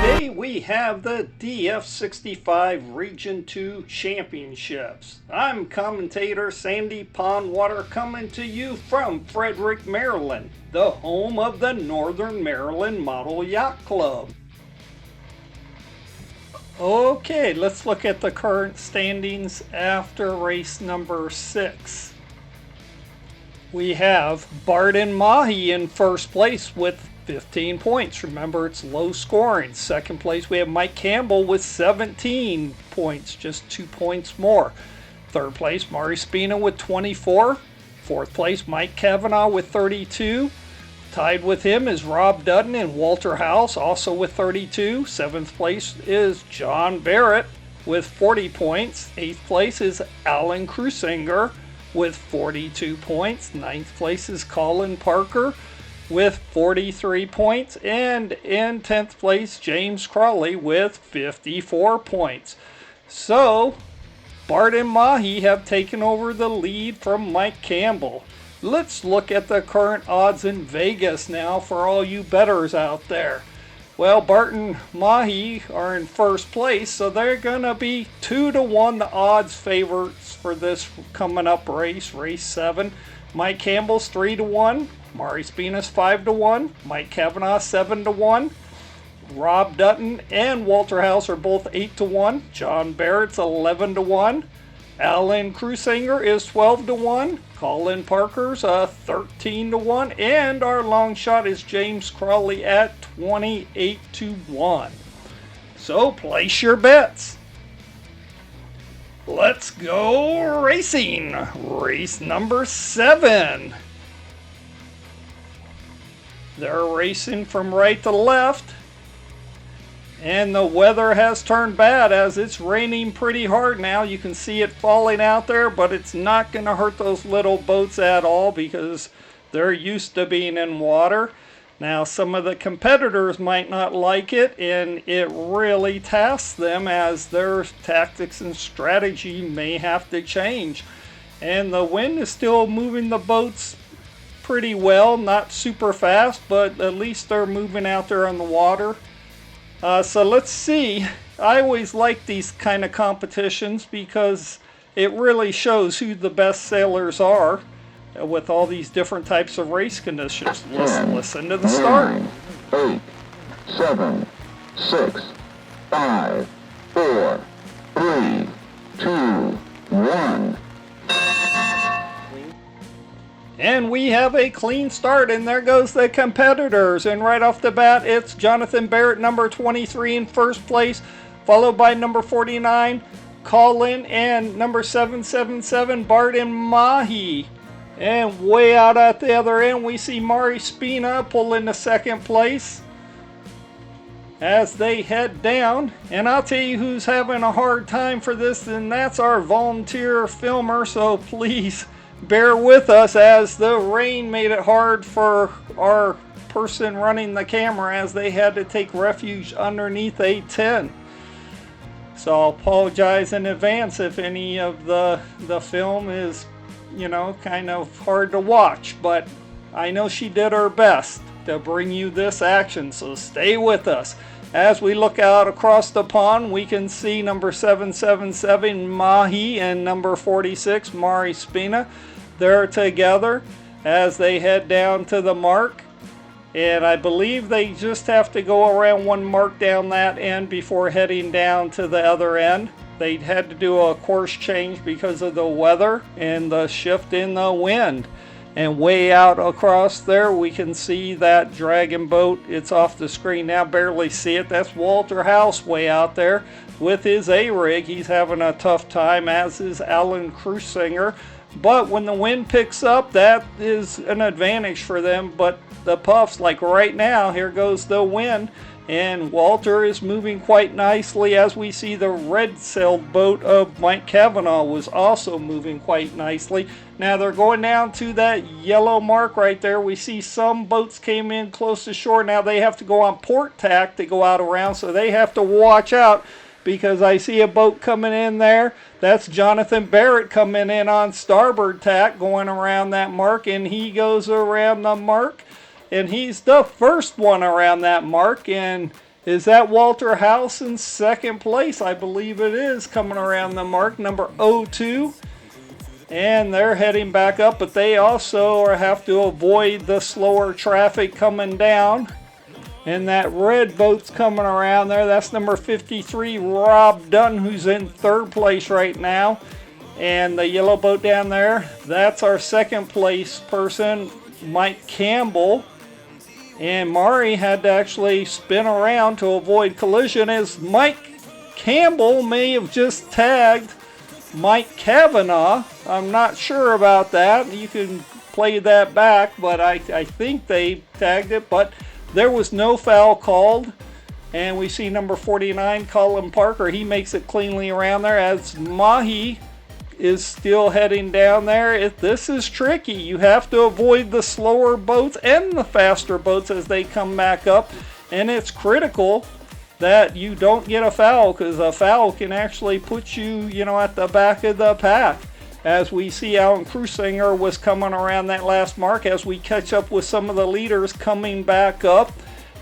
Today we have the DF65 Region 2 Championships. I'm commentator Sandy Pondwater coming to you from Frederick, Maryland, the home of the Northern Maryland Model Yacht Club. Okay, let's look at the current standings after race number 6. We have Barton Mahi in first place with 15 points. Remember, it's low scoring. Second place, we have Mike Campbell with 17 points, just 2 points more. Third place, Mari Spina with 24. Fourth place, Mike Kavanaugh with 32. Tied with him is Rob Dutton and Walter House, also with 32. Seventh place is John Barrett with 40 points. Eighth place is Alan Crusinger with 42 points. Ninth place is Colin Parker with 43 points. And in 10th place, James Crawley with 54 points. So, Bart and Mahi have taken over the lead from Mike Campbell. Let's look at the current odds in Vegas now for all you bettors out there. Well, Bart and Mahi are in first place, so they're going to be 2-1 the odds favorites for this coming up race, race 7. Mike Campbell's 3-1, Mari Spina's 5-1, Mike Kavanaugh 7-1, Rob Dutton and Walter House are both 8-1, John Barrett's 11-1, Alan Crusinger is 12-1, Colin Parker's 13-1, and our long shot is James Crawley at 28-1. So place your bets. Let's go racing. Race number 7. They're racing from right to left. And the weather has turned bad as it's raining pretty hard now. You can see it falling out there, but it's not going to hurt those little boats at all because they're used to being in water. Now, some of the competitors might not like it, and it really tasks them as their tactics and strategy may have to change. And the wind is still moving the boats pretty well, not super fast, but at least they're moving out there on the water. So let's see. I always like these kind of competitions because it really shows who the best sailors are with all these different types of race conditions. Let's listen to the start. 8, 7, 6, 5, 4, 3, 2, 1. And we have a clean start, and there goes the competitors. And right off the bat, it's Jonathan Barrett, number 23 in first place, followed by number 49, Colin, and number 777, Barton Mahi. And way out at the other end, we see Mari Spina pull into second place as they head down. And I'll tell you who's having a hard time for this, and that's our volunteer filmer, so please bear with us as the rain made it hard for our person running the camera as they had to take refuge underneath a tent. So I'll apologize in advance if any of the film is, kind of hard to watch, but I know she did her best to bring you this action, so stay with us. As we look out across the pond, we can see number 777 Mahi and number 46 Mari Spina. They're together as they head down to the mark, and I believe they just have to go around one mark down that end before heading down to the other end. They had to do a course change because of the weather and the shift in the wind. And way out across there we can see that dragon boat. It's off the screen now, barely see it. That's Walter House way out there with his A-rig. He's having a tough time, as is Alan Crusinger. But when the wind picks up, that is an advantage for them. But the puffs, like right now, here goes the wind. And Walter is moving quite nicely, as we see the red sailed boat of Mike Kavanaugh was also moving quite nicely. Now they're going down to that yellow mark right there. We see some boats came in close to shore. Now they have to go on port tack to go out around, so they have to watch out because I see a boat coming in there. That's Jonathan Barrett coming in on starboard tack, going around that mark, and he goes around the mark, and he's the first one around that mark. And is that Walter House in second place? I believe it is, coming around the mark, number 02. And they're heading back up, but they also have to avoid the slower traffic coming down. And that red boat's coming around there. That's number 53, Rob Dunn, who's in third place right now. And the yellow boat down there, that's our second place person, Mike Campbell. And Mari had to actually spin around to avoid collision, as Mike Campbell may have just tagged Mike Kavanaugh. I'm not sure about that. You can play that back, but I think they tagged it. But there was no foul called. And we see number 49, Colin Parker. He makes it cleanly around there, as Mahi is still heading down there. This is tricky. You have to avoid the slower boats and the faster boats as they come back up. And it's critical that you don't get a foul, because a foul can actually put you, at the back of the pack. As we see, Alan Crusinger was coming around that last mark as we catch up with some of the leaders coming back up.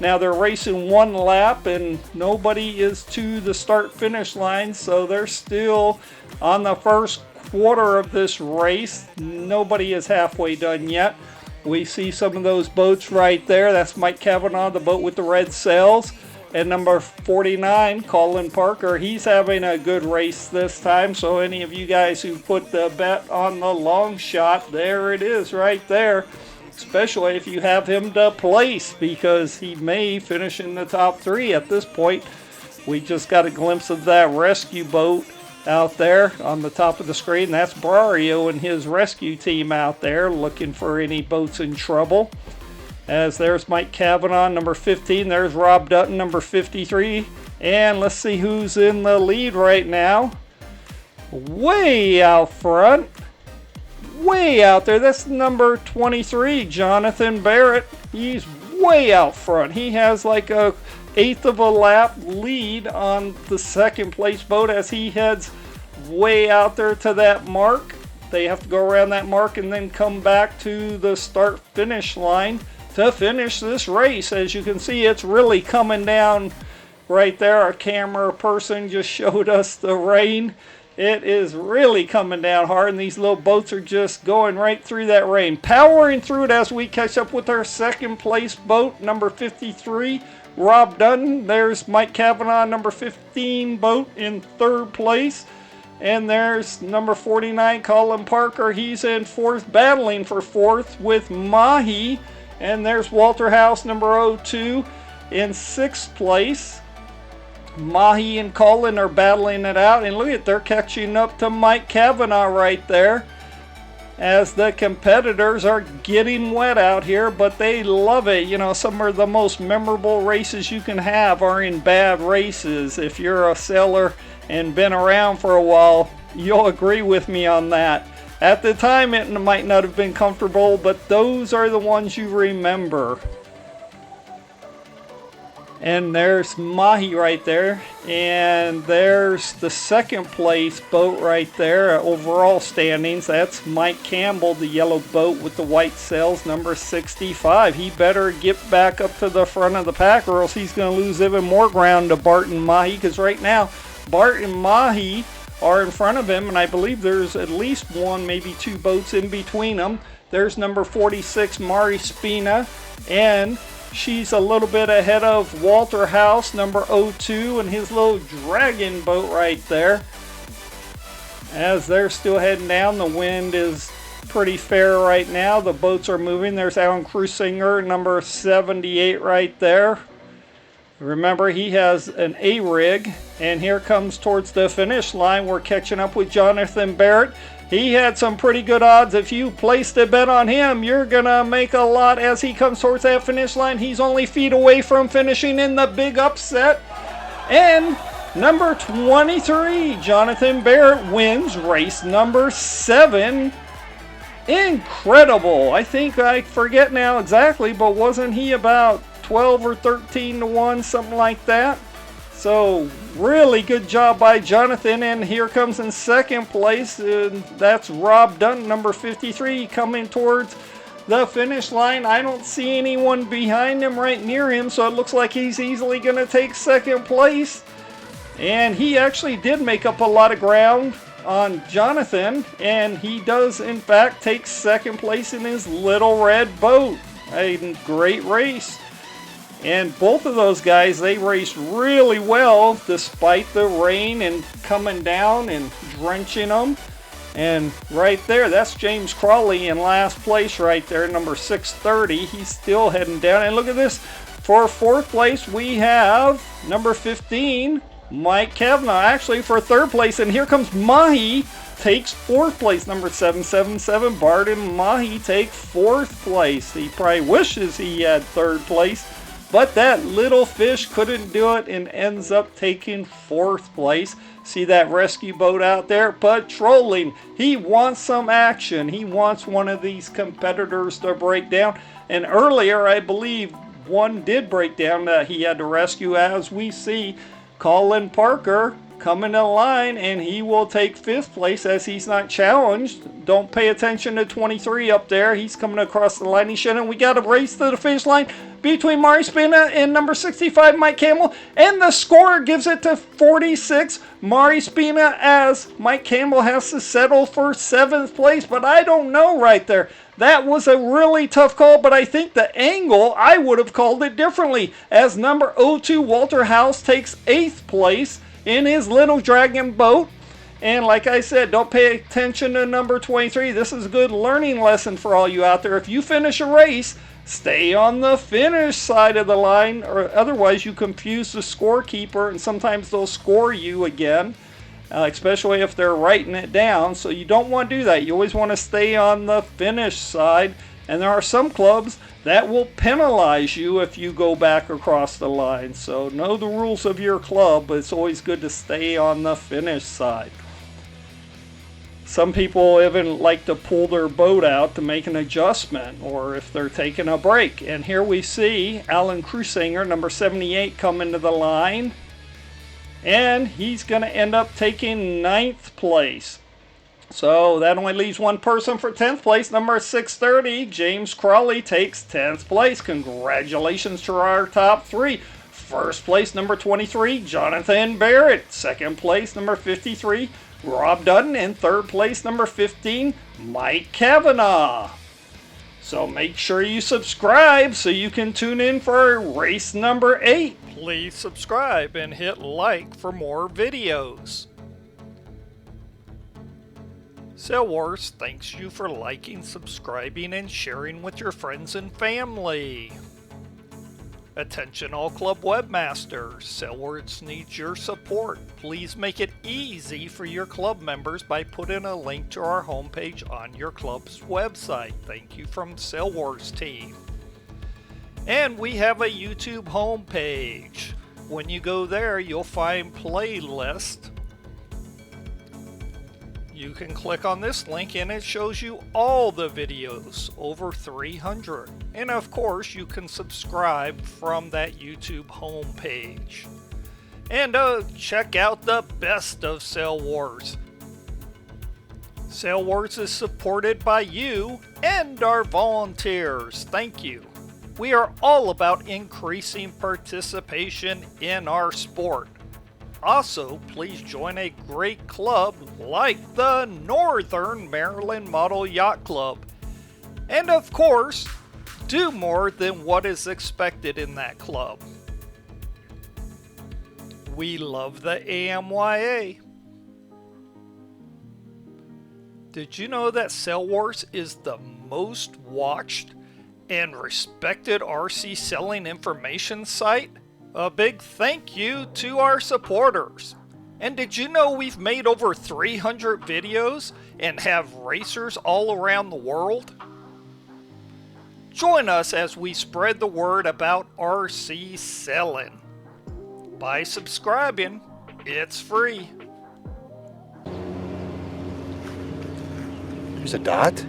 Now they're racing one lap and nobody is to the start-finish line, so they're still on the first quarter of this race. Nobody is halfway done yet. We see some of those boats right there. That's Mike Kavanaugh, the boat with the red sails. And number 49, Colin Parker, he's having a good race this time. So any of you guys who put the bet on the long shot, there it is right there. Especially if you have him to place, because he may finish in the top 3 at this point. We just got a glimpse of that rescue boat out there on the top of the screen. That's Brario and his rescue team out there looking for any boats in trouble. As there's Mike Kavanaugh, number 15. There's Rob Dutton, number 53. And let's see who's in the lead right now. Way out front. Way out there. That's number 23, Jonathan Barrett. He's way out front. He has like a eighth of a lap lead on the second place boat as he heads way out there to that mark. They have to go around that mark and then come back to the start-finish line to finish this race. As you can see, it's really coming down right there. Our camera person just showed us the rain. It is really coming down hard, and these little boats are just going right through that rain, powering through it as we catch up with our second place boat, number 53, Rob Dutton. There's Mike Kavanaugh, number 15 boat in third place. And there's number 49, Colin Parker. He's in fourth, battling for fourth with Mahi. And there's Walter House, number 02, in sixth place. Mahi and Colin are battling it out. And look at, they're catching up to Mike Kavanaugh right there, as the competitors are getting wet out here, but they love it. Some of the most memorable races you can have are in bad races. If you're a sailor and been around for a while, you'll agree with me on that. At the time, it might not have been comfortable, but those are the ones you remember. And there's Mahi right there. And there's the second place boat right there, overall standings. That's Mike Campbell, the yellow boat with the white sails, number 65. He better get back up to the front of the pack, or else he's going to lose even more ground to Bart and Mahi, because right now, Bart and Mahi are in front of him, and I believe there's at least one, maybe two boats in between them. There's number 46, Mari Spina, and she's a little bit ahead of Walter House, number 02, and his little dragon boat right there. As they're still heading down, the wind is pretty fair right now. The boats are moving. There's Alan Crusinger, number 78 right there. Remember, he has an A-rig, and here comes towards the finish line. We're catching up with Jonathan Barrett. He had some pretty good odds. If you placed a bet on him, you're going to make a lot as he comes towards that finish line. He's only feet away from finishing in the big upset. And number 23, Jonathan Barrett, wins race number 7. Incredible. I think I forget now exactly, but wasn't he about 12 or 13 to 1, something like that? So really good job by Jonathan, and here comes in second place, and that's Rob Dunn, number 53, coming towards the finish line. I don't see anyone behind him right near him, so it looks like he's easily going to take second place. And he actually did make up a lot of ground on Jonathan, and he does in fact take second place in his little red boat. A great race. And both of those guys, they raced really well despite the rain and coming down and drenching them. And right there, that's James Crawley in last place right there, number 630. He's still heading down. And look at this. For fourth place, we have number 15, Mike Kavanaugh. Actually, for third place, and here comes Mahi, takes fourth place. Number 777, Barton Mahi, take fourth place. He probably wishes he had third place, but that little fish couldn't do it and ends up taking fourth place. See that rescue boat out there patrolling. He wants some action. He wants one of these competitors to break down. And earlier, I believe, one did break down that he had to rescue, as we see Colin Parker coming to line, and he will take fifth place as he's not challenged. Don't pay attention to 23 up there. He's coming across the line. He shouldn't. We got a race to the finish line between Mari Spina and number 65, Mike Campbell, and the score gives it to 46, Mari Spina, as Mike Campbell has to settle for seventh place. But I don't know right there. That was a really tough call, but I think the angle, I would have called it differently, as number 02, Walter House, takes eighth place in his little dragon boat. And like I said, don't pay attention to number 23. This is a good learning lesson for all you out there. If you finish a race, stay on the finish side of the line, or otherwise you confuse the scorekeeper, and sometimes they'll score you again, especially if they're writing it down. So you don't want to do that. You always want to stay on the finish side. And there are some clubs that will penalize you if you go back across the line. So know the rules of your club, but it's always good to stay on the finish side. Some people even like to pull their boat out to make an adjustment, or if they're taking a break. And here we see Alan Crusinger, number 78, come into the line. And he's going to end up taking ninth place. So that only leaves one person for 10th place. Number 630, James Crawley, takes 10th place. Congratulations to our top three. First place, number 23, Jonathan Barrett. Second place, number 53, Rob Dutton. And third place, number 15, Mike Kavanaugh. So make sure you subscribe so you can tune in for race number 8. Please subscribe and hit like for more videos. Sail Wars thanks you for liking, subscribing, and sharing with your friends and family. Attention all club webmasters, Sail Wars needs your support. Please make it easy for your club members by putting a link to our homepage on your club's website. Thank you from Sail Wars team. And we have a YouTube homepage. When you go there, you'll find playlist. You can click on this link and it shows you all the videos, over 300. And of course, you can subscribe from that YouTube homepage. And check out the best of Sail Wars. Sail Wars is supported by you and our volunteers. Thank you. We are all about increasing participation in our sport. Also, please join a great club like the Northern Maryland Model Yacht Club. And of course, do more than what is expected in that club. We love the AMYA. Did you know that Sail Wars is the most watched and respected RC selling information site? A big thank you to our supporters. And did you know we've made over 300 videos and have racers all around the world? Join us as we spread the word about RC selling. By subscribing, it's free. There's a dot?